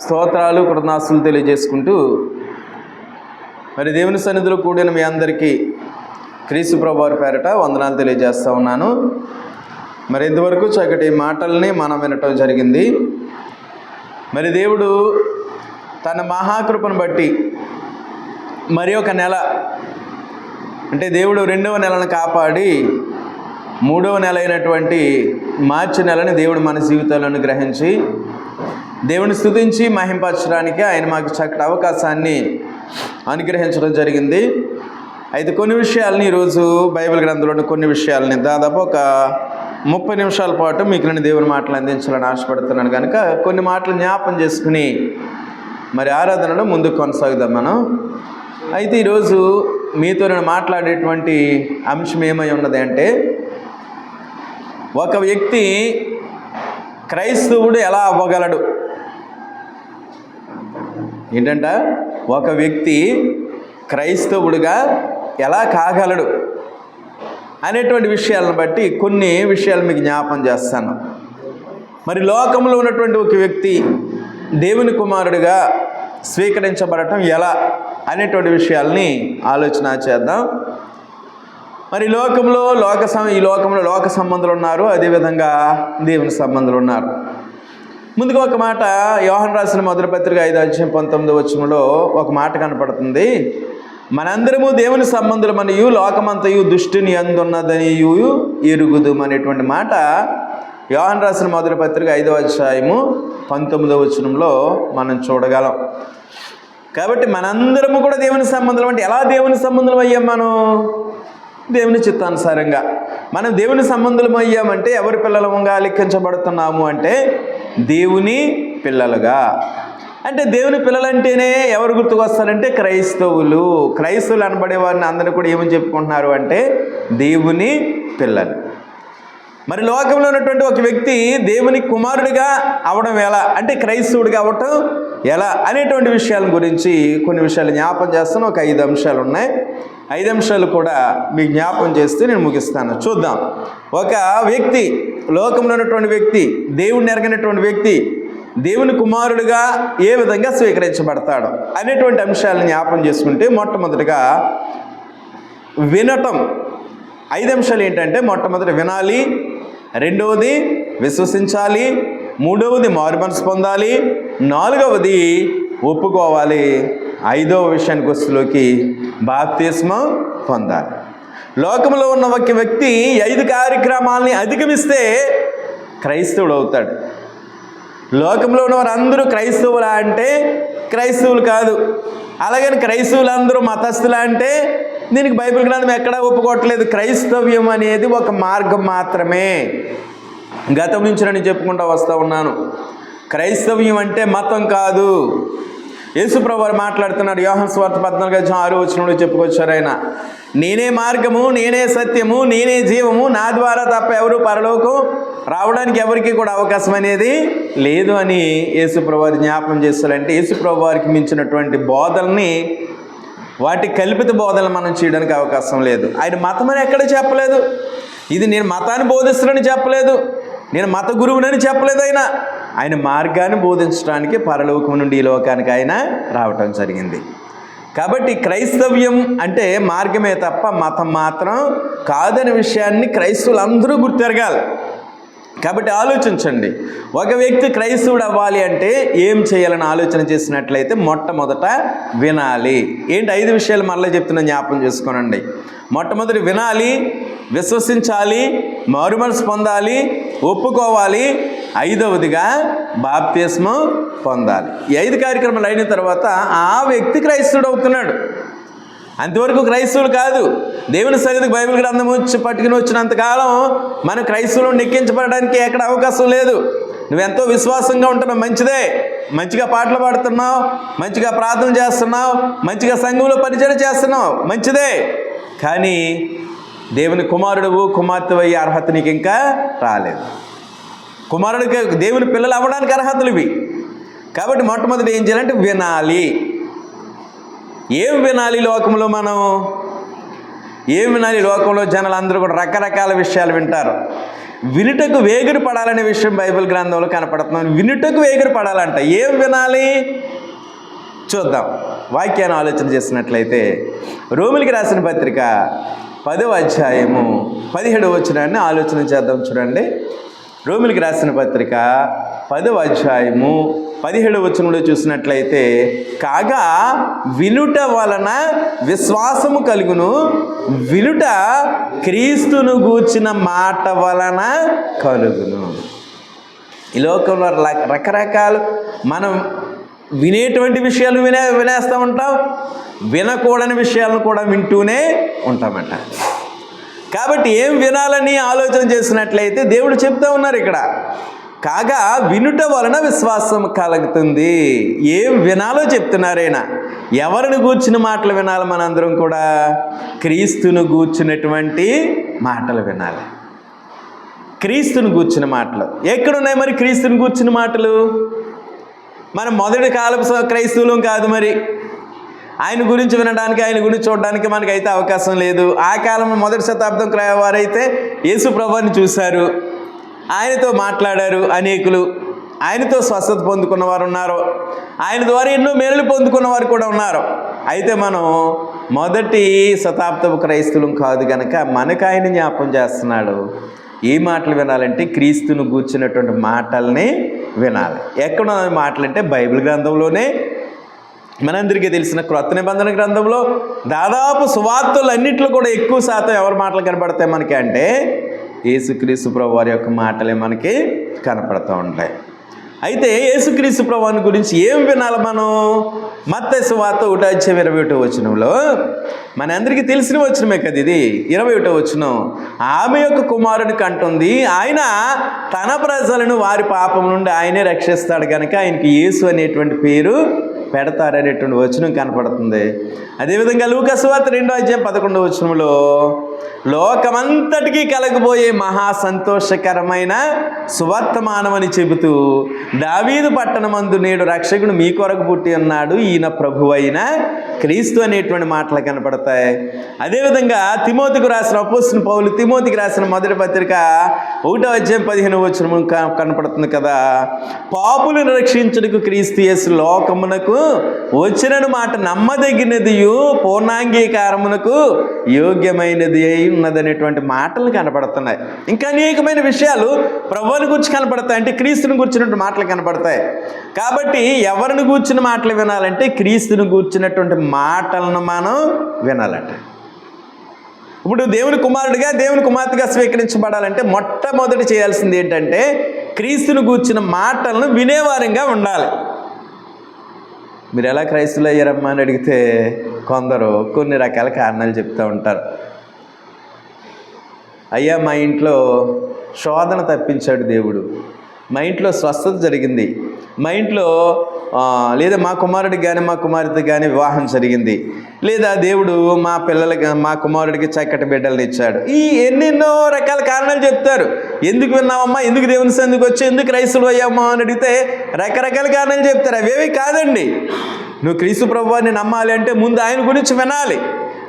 స్తోత్రాలు కృతజ్ఞతలు తెలియజేసుకుంటూ మరి దేవుని సన్నిధిలో కూడిన మీ అందరికీ క్రీస్తు ప్రభువు వారి పేరట వందనాలు తెలియజేస్తూ ఉన్నాను. మరి ఇంతవరకు చక్కటి మాటల్ని మనం వినటం జరిగింది. మరి దేవుడు తన మహాకృపను బట్టి మరి ఒక నెల అంటే దేవుడు 2వ నెలను కాపాడి 3వ నెల అయినటువంటి మార్చి నెలని దేవుడు మన జీవితాలను గ్రహించి దేవుని స్తుతించి మహింపరచడానికి ఆయన మాకు చక్కటి అవకాశాన్ని అనుగ్రహించడం జరిగింది. అయితే కొన్ని విషయాలని ఈరోజు బైబిల్ గ్రంథంలోని కొన్ని విషయాలని దాదాపు ఒక 30 నిమిషాల పాటు మీకు నేను దేవుని మాటలు అందించాలని ఆశపడుతున్నాను కనుక కొన్ని మాటలు జ్ఞాపం చేసుకుని మరి ఆరాధనలో ముందుకు కొనసాగుదాం మనం. అయితే ఈరోజు మీతో నేను మాట్లాడేటువంటి అంశం ఏమై ఉన్నది అంటే, ఒక వ్యక్తి క్రైస్తవుడు ఎలా అవ్వగలడు ఏంటంట, ఒక వ్యక్తి క్రైస్తవుడిగా ఎలా కాగలడు అనేటువంటి విషయాలను బట్టి కొన్ని విషయాలు మీకు జ్ఞాపం చేస్తాను. మరి లోకంలో ఉన్నటువంటి ఒక వ్యక్తి దేవుని కుమారుడిగా స్వీకరించబడటం ఎలా అనేటువంటి విషయాల్ని ఆలోచన చేద్దాం. మరి ఈ లోకంలో లోక సంబంధులు ఉన్నారు, అదేవిధంగా దేవుని సంబంధులు ఉన్నారు. ముందుగా ఒక మాట, యోహాను రాసిన మొదటి పత్రిక 5:19 ఒక మాట కనపడుతుంది. మనందరము దేవుని సంబంధులమనియు లోకమంతయు దుష్టుని అందున్నదనియు ఎరుగుదు అనేటువంటి మాట యోహాను రాసిన మొదటి పత్రిక 5:19 మనం చూడగలం. కాబట్టి మనందరము కూడా దేవుని సంబంధులు అంటే ఎలా దేవుని సంబంధులం అయ్యాం? మనం దేవుని చిత్తానుసారంగా మనం దేవుని సంబంధులం అయ్యామంటే ఎవరి పిల్లలుగా లెక్కించబడుతున్నాము అంటే దేవుని పిల్లలుగా. అంటే దేవుని పిల్లలంటేనే ఎవరు గుర్తుకొస్తారంటే క్రైస్తవులు అనబడే వారిని అందరూ కూడా ఏమని చెప్పుకుంటున్నారు అంటే దేవుని పిల్లలు. మరి లోకంలో ఉన్నటువంటి ఒక వ్యక్తి దేవుని కుమారుడిగా అవడం ఎలా అంటే క్రైస్తవుడిగా అవటం ఎలా అనేటువంటి విషయాల గురించి కొన్ని విషయాలు జ్ఞాపం చేస్తాను. ఒక 5 అంశాలు ఉన్నాయి. 5 అంశాలు కూడా మీకు జ్ఞాపం చేస్తే నేను ముగిస్తాను. చూద్దాం. ఒక వ్యక్తి, లోకంలో ఉన్నటువంటి వ్యక్తి, దేవుడిని ఎరగనటువంటి వ్యక్తి దేవుని కుమారుడిగా ఏ విధంగా స్వీకరించబడతాడు అనేటువంటి అంశాలను జ్ఞాపం చేసుకుంటే, మొట్టమొదటిగా వినటం. 5 అంశాలు ఏంటంటే, మొట్టమొదటి వినాలి, 2వది విశ్వసించాలి, 3వది మారుమనసు పొందాలి, 4వది ఒప్పుకోవాలి, 5వ విషయానికి వస్తులోకి బాప్తిస్మం పొందాలి. లోకంలో ఉన్న ఒక వ్యక్తి 5 కార్యక్రమాలని అధిగమిస్తే క్రైస్తవుడు అవుతాడు. లోకంలో ఉన్న వారందరూ క్రైస్తవులా అంటే క్రైస్తవులు కాదు. అలాగని క్రైస్తవులు అందరూ మతస్థులా అంటే దీనికి బైబిల్ గ్రంథం ఎక్కడా ఒప్పుకోవట్లేదు. క్రైస్తవ్యం అనేది ఒక మార్గం మాత్రమే. గతం నుంచి నేను చెప్పుకుంటూ వస్తూ ఉన్నాను, క్రైస్తవ్యం అంటే మతం కాదు. యేసుప్రభువు వారు మాట్లాడుతున్నారు. యోహాను సువార్త 14:6 చెప్పుకొచ్చారు ఆయన, నేనే మార్గము, నేనే సత్యము, నేనే జీవము, నా ద్వారా తప్ప ఎవరు పరలోకం రావడానికి ఎవరికి కూడా అవకాశం అనేది లేదు అని యేసుప్రభువు వారు జ్ఞాపకం చేస్తారంటే, యేసుప్రభువు వారికి మించినటువంటి బోధల్ని, వాటి కల్పిత బోధనలు మనం చేయడానికి అవకాశం లేదు. ఆయన మతం అని ఎక్కడ చెప్పలేదు. ఇది నేను మతాన్ని బోధిస్తున్నానని చెప్పలేదు, నేను మత గురువునని చెప్పలేదు. ఆయన మార్గాన్ని బోధించడానికి పరలోకం నుండి ఈ లోకానికి ఆయన రావటం జరిగింది. కాబట్టి క్రైస్తవ్యం అంటే మార్గమే తప్ప మతం మాత్రం కాదనే విషయాన్ని క్రైస్తవులు అందరూ గుర్తెరగాలి. కాబట్టి ఆలోచించండి, ఒక వ్యక్తి క్రైస్తవుడు అవ్వాలి అంటే ఏం చేయాలని ఆలోచన చేసినట్లయితే మొట్టమొదట వినాలి. ఏంటి 5 విషయాలు మళ్ళీ చెప్తున్నా, జ్ఞాపకం చేసుకోనండి. మొట్టమొదటి వినాలి, విశ్వసించాలి, మారుమనసు పొందాలి, ఒప్పుకోవాలి, 5వదిగా బాప్తిస్మం పొందాలి. ఈ 5 కార్యక్రమాలు అయిన తర్వాత ఆ వ్యక్తి క్రైస్తవుడు అవుతున్నాడు. అంతవరకు క్రైస్తవులు కాదు. దేవుని సన్నిధికి బైబిల్ గ్రంథం పట్టుకుని వచ్చినంతకాలం మనం క్రైస్తవులను నెక్కించబడడానికి ఎక్కడ అవకాశం లేదు. నువ్వెంతో విశ్వాసంగా ఉంటున్నావు, మంచిదే. మంచిగా పాటలు పాడుతున్నావు, మంచిగా ప్రార్థన చేస్తున్నావు, మంచిగా సంఘంలో పరిచయం చేస్తున్నావు, మంచిదే. కానీ దేవుని కుమారుడు కుమార్తె అయ్యే అర్హత నీకు ఇంకా రాలేదు. కుమారుడికి దేవుని పిల్లలు అవ్వడానికి అర్హతలు ఇవి. కాబట్టి మొట్టమొదటి ఏం చేయాలంటే వినాలి. ఏం వినాలి? లోకంలో మనం ఏం వినాలి? లోకంలో జనాలు అందరూ కూడా రకరకాల విషయాలు వింటారు. వినుటకు వేగిరి పడాలనే విషయం బైబిల్ గ్రంథంలో కనపడుతున్నాం. వినుటకు వేగిరి పడాలంట. ఏం వినాలి చూద్దాం. వాక్యాన్ని ఆలోచన చేసినట్లయితే రోమిలికి రాసిన పత్రిక 10వ అధ్యాయము 17వ వచనాన్ని ఆలోచన చేద్దాం. చూడండి, రోమిలికి రాసిన పత్రిక 10వ అధ్యాయము 17వ వచనంలో చూసినట్లయితే, కాగా వినుట వలన విశ్వాసము కలుగును, వినుట క్రీస్తును గూర్చిన మాట వలన కలుగును. ఈ లోకంలో రకరకాలు మనం వినేటువంటి విషయాలు వినేస్తూ ఉంటాం, వినకూడని విషయాలను కూడా వింటూనే ఉంటామంట. కాబట్టి ఏం వినాలని ఆలోచన చేసినట్లయితే దేవుడు చెప్తూ ఉన్నారు ఇక్కడ, కాగా వినుట వలన విశ్వాసం కలుగుతుంది. ఏం వినాలో చెప్తున్నారైనా. ఎవరిని గూర్చిన మాటలు వినాలి? మనందరం కూడా క్రీస్తును గూర్చినటువంటి మాటలు వినాలి. క్రీస్తును గూర్చిన మాటలు ఎక్కడున్నాయి మరి? క్రీస్తుని గూర్చిన మాటలు మనం మొదటి కాలపు క్రైస్తవులం కాదు. మరి ఆయన గురించి వినడానికి, ఆయన గురించి చూడడానికి మనకైతే అవకాశం లేదు. ఆ కాలంలో మొదటి శతాబ్దం వారైతే యేసు ప్రభువుని చూశారు, ఆయనతో మాట్లాడారు అనేకులు, ఆయనతో స్వస్థత పొందుకున్నవారు ఉన్నారు, ఆయన ద్వారా ఎన్నో మేలు పొందుకున్నవారు కూడా ఉన్నారు. అయితే మనం మొదటి శతాబ్దపు క్రైస్తవులం కాదు కనుక మనకు ఆయన జ్ఞాపం చేస్తున్నాడు. ఏ మాటలు వినాలంటే క్రీస్తును గూర్చినటువంటి మాటల్ని వినాలి. ఎక్కడ మాటలంటే బైబిల్ గ్రంథంలోనే. మనందరికీ తెలిసిన క్రొత్త నిబంధన గ్రంథంలో దాదాపు సువార్తలన్నింటిలో కూడా ఎక్కువ శాతం ఎవరి మాటలు కనపడతాయి మనకి అంటే యేసుక్రీస్తు ప్రభు వారి యొక్క మాటలే మనకి కనపడుతూ ఉంటాయి. అయితే యేసుక్రీస్తు ప్రభువుని గురించి ఏం వినాలి మనం? మత్తయి సువార్త 1:21 వచనంలో మనందరికీ తెలిసిన వచనమే కదా ఇది. 21వ వచనం, ఆమె యొక్క కుమారుని కంటుంది, ఆయన తన ప్రజలను వారి పాపం నుండి ఆయనే రక్షిస్తాడు కనుక ఆయనకి యేసు అనేటువంటి పేరు పెడతారనేటువంటి వచనం కనపడుతుంది. అదేవిధంగా లూకా సువార్త 2:11 వచనంలో లోకమంతటికీ కలగబోయే మహా సంతోషకరమైన సువర్తమానమని చెబుతూ, దావీదు పట్టణమందు నేడు రక్షకుడు మీ కొరకు పుట్టి ఉన్నాడు, ఈయన ప్రభువైన క్రీస్తు అనేటువంటి మాటలు కనపడతాయి. అదేవిధంగా తిమోతికి రాసిన అపోస్తలుడైన పౌలు తిమోతికి రాసిన మొదటి పత్రిక 1:15 వచనం కనపడుతుంది కదా, పాపులను రక్షించుటకు క్రీస్తు యేసు లోకమునకు వచ్చిన మాట నమ్మదగినదియు పూర్ణాంగీకారమునకు యోగ్యమైనది అయి ఉన్నదనేటువంటి మాటలు కనపడుతున్నాయి. ఇంకా అనేకమైన విషయాలు ప్రభువుని గురించి కనపడతాయి, అంటే క్రీస్తుని గురించినటువంటి మాటలు కనపడతాయి. కాబట్టి ఎవరిని గూర్చిన మాటలు వినాలంటే క్రీస్తుని గూర్చినటువంటి మాటలను మనం వినాలంట. ఇప్పుడు దేవుని కుమారుడిగా, దేవుని కుమార్తెగా స్వీకరించబడాలంటే మొట్టమొదటి చేయాల్సింది ఏంటంటే క్రీస్తుని గూర్చిన మాటలను వినేవారంగా ఉండాలి. మీరు ఎలా క్రైస్తవులు అయ్యారమ్మా అని అడిగితే కొందరు కొన్ని రకాల కారణాలు చెప్తూ ఉంటారు. అయ్యా, మా ఇంట్లో శోధన తప్పించాడు దేవుడు, మా ఇంట్లో స్వస్థత జరిగింది, మా ఇంట్లో లేదా మా కుమారుడికి కానీ మా కుమార్తెకి కానీ వివాహం జరిగింది, లేదా దేవుడు మా పిల్లలకి మా కుమారుడికి చక్కటి బిడ్డలను ఇచ్చాడు. ఈ ఎన్నెన్నో రకాల కారణాలు చెప్తారు. ఎందుకు విన్నావమ్మా, ఎందుకు దేవుని సందుకు వచ్చి, ఎందుకు క్రైస్తవులు అయ్యామా అని అడిగితే రకరకాల కారణాలు చెప్తారు. అవేవి కాదండి. నువ్వు క్రీస్తు ప్రభువుని నమ్మాలి అంటే ముందు ఆయన గురించి వినాలి.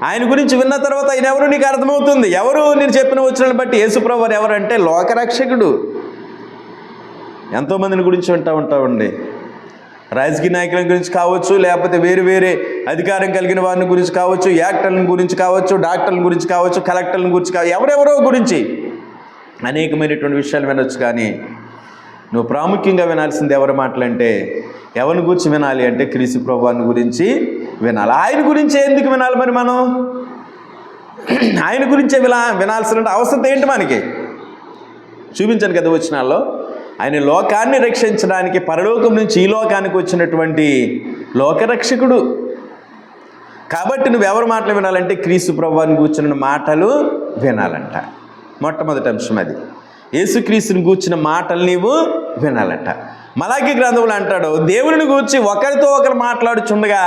ఆయన గురించి విన్న తర్వాత ఆయన ఎవరు నీకు అర్థమవుతుంది. ఎవరు నేను చెప్పిన వచనాలను బట్టి యేసు ప్రభువు ఎవరంటే లోకరక్షకుడు. ఎంతోమందిని గురించి ఉంటామండి. రాజకీయ నాయకుల గురించి కావచ్చు, లేకపోతే వేరు వేరే అధికారం కలిగిన వారిని గురించి కావచ్చు, యాక్టర్ల గురించి కావచ్చు, డాక్టర్ల గురించి కావచ్చు, కలెక్టర్ల గురించి కావచ్చు, ఎవరెవరో గురించి అనేకమైనటువంటి విషయాలు వినొచ్చు. కానీ నువ్వు ప్రాముఖ్యంగా వినాల్సింది ఎవరి మాటలంటే ఎవరిని గురించి వినాలి అంటే క్రీస్తు ప్రభువుని గురించి వినాలి. ఆయన గురించి ఎందుకు వినాలి మరి మనం? ఆయన గురించే వినాల్సిన అవసరం ఏంటి మనకి? చూపించాను కదా వచనాల్లో. ఆయన లోకాన్ని రక్షించడానికి పరలోకం నుంచి ఈ లోకానికి వచ్చినటువంటి లోకరక్షకుడు. కాబట్టి నువ్వెవరి మాటలు వినాలంటే క్రీస్తు ప్రభువుని గూర్చిన మాటలు వినాలంట. మొట్టమొదటి అంశం అది. యేసుక్రీస్తుని గూర్చిన మాటలు నీవు వినాలంట. మలాకి గ్రంథంలో అంటాడు, దేవుని గూర్చి ఒకరితో ఒకరు మాట్లాడుచుండగా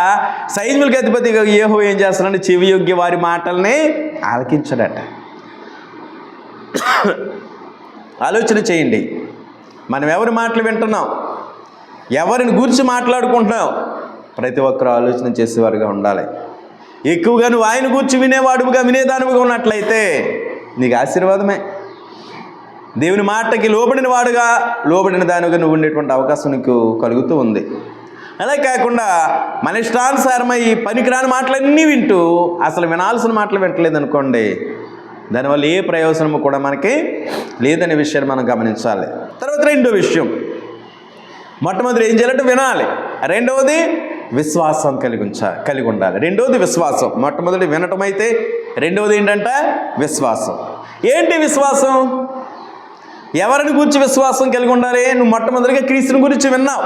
సైన్యులకు అధిపతి యెహోవా ఏం చేస్తాడంటే చెవి యొగ్గి వారి మాటల్ని ఆలకించడట. ఆలోచన చేయండి, మనం ఎవరి మాటలు వింటున్నాం, ఎవరిని గురించి మాట్లాడుకుంటున్నాం? ప్రతి ఒక్కరు ఆలోచన చేసేవారుగా ఉండాలి. ఎక్కువగా నువ్వు ఆయన గురించి వినేవాడుగా వినేదానివిగా ఉన్నట్లయితే నీకు ఆశీర్వాదమే. దేవుని మాటకి లోబడిన వాడుగా, లోబడిన దానిగా నువ్వు ఉండేటువంటి అవకాశం నీకు కలుగుతూ ఉంది. అలా కాకుండా మన ఇష్టానుసారమై ఈ పనికిరాని మాటలన్నీ వింటూ అసలు వినాల్సిన మాటలు వింటలేదు అనుకోండి, దానివల్ల ఏ ప్రయోజనము కూడా మనకి లేదనే విషయాన్ని మనం గమనించాలి. తర్వాత రెండో విషయం, మొట్టమొదటి ఏం చేయాలంటే వినాలి, రెండవది విశ్వాసం కలిగి ఉండాలి. రెండవది విశ్వాసం. మొట్టమొదటి వినటం అయితే రెండవది ఏంటంటే విశ్వాసం. ఏంటి విశ్వాసం? ఎవరిని గురించి విశ్వాసం కలిగి ఉండాలి? నువ్వు మొట్టమొదటిగా క్రీస్తుని గురించి విన్నావు.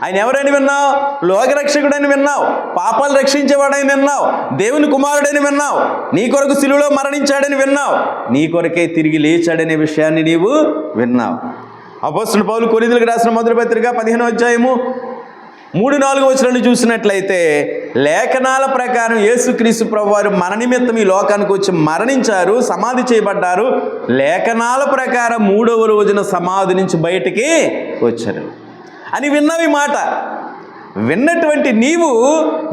ఆయన ఎవరైనా విన్నావు? లోకరక్షకుడని విన్నావు, పాపాలు రక్షించేవాడని విన్నావు, దేవుని కుమారుడని విన్నావు, నీ కొరకు శిలువలో మరణించాడని విన్నావు, నీ కొరకే తిరిగి లేచాడనే విషయాన్ని నీవు విన్నావు. అపోస్తలుడు పౌలు కొరింథీయులకు రాసిన మొదటి పత్రిక 15వ అధ్యాయము 3-4 వచనాలను చూసినట్లయితే, లేఖనాల ప్రకారం యేసుక్రీస్తు ప్రభువారు మన నిమిత్తం ఈ లోకానికి వచ్చి మరణించారు, సమాధి చేయబడ్డారు, లేఖనాల ప్రకారం 3వ రోజున సమాధి నుంచి బయటికి వచ్చారు అని విన్నావు. ఈ మాట విన్నటువంటి నీవు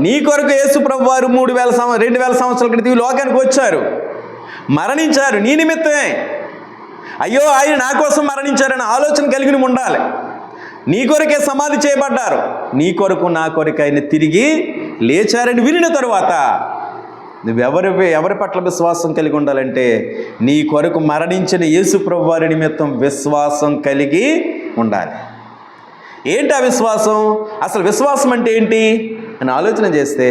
నీ కొరకు యేసు ప్రభువారు 2000 సంవత్సరాల క్రితం ఈ లోకానికి వచ్చారు, మరణించారు నీ నిమిత్తమే. అయ్యో ఆయన నా కోసం మరణించారని ఆలోచన కలిగి ఉండాలి. నీ కొరకే సమాధి చేయబడ్డారు, నీ కొరకు నా కొరకు ఆయన తిరిగి లేచారని వినిన తరువాత ఎవరి పట్ల విశ్వాసం కలిగి ఉండాలంటే, నీ కొరకు మరణించిన యేసు ప్రభువారి నిమిత్తం విశ్వాసం కలిగి ఉండాలి. ఏంటి ఆ విశ్వాసం? అసలు విశ్వాసం అంటే ఏంటి అని ఆలోచన చేస్తే,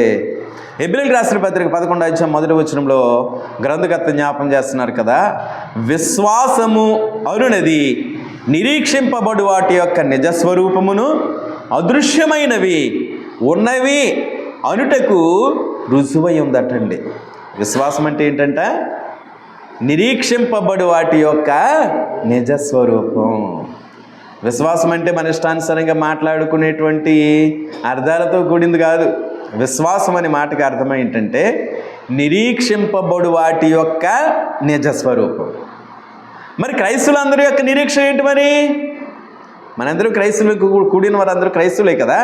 హెబ్రీయులకు రాసిన పత్రిక 11వ అధ్యాయం 1వ వచనంలో గ్రంథకర్త జ్ఞాపం చేస్తున్నారు కదా, విశ్వాసము అనునది నిరీక్షింపబడు వాటి యొక్క నిజస్వరూపమును అదృశ్యమైనవి ఉన్నవి అనుటకు రుజువై ఉందటండి. విశ్వాసం అంటే ఏంటంట? నిరీక్షింపబడు వాటి యొక్క నిజస్వరూపం. విశ్వాసం అంటే మన ఇష్టానుసారంగా మాట్లాడుకునేటువంటి అర్థాలతో కూడింది కాదు. విశ్వాసం అనే మాటకి అర్థం ఏంటంటే నిరీక్షింపబడు వాటి యొక్క నిజస్వరూపం. మరి క్రైస్తవులందరి యొక్క నిరీక్షణ ఏంటి? మరి మనందరూ క్రైస్తవులకు కూడిన వారందరూ క్రైస్తవులే కదా.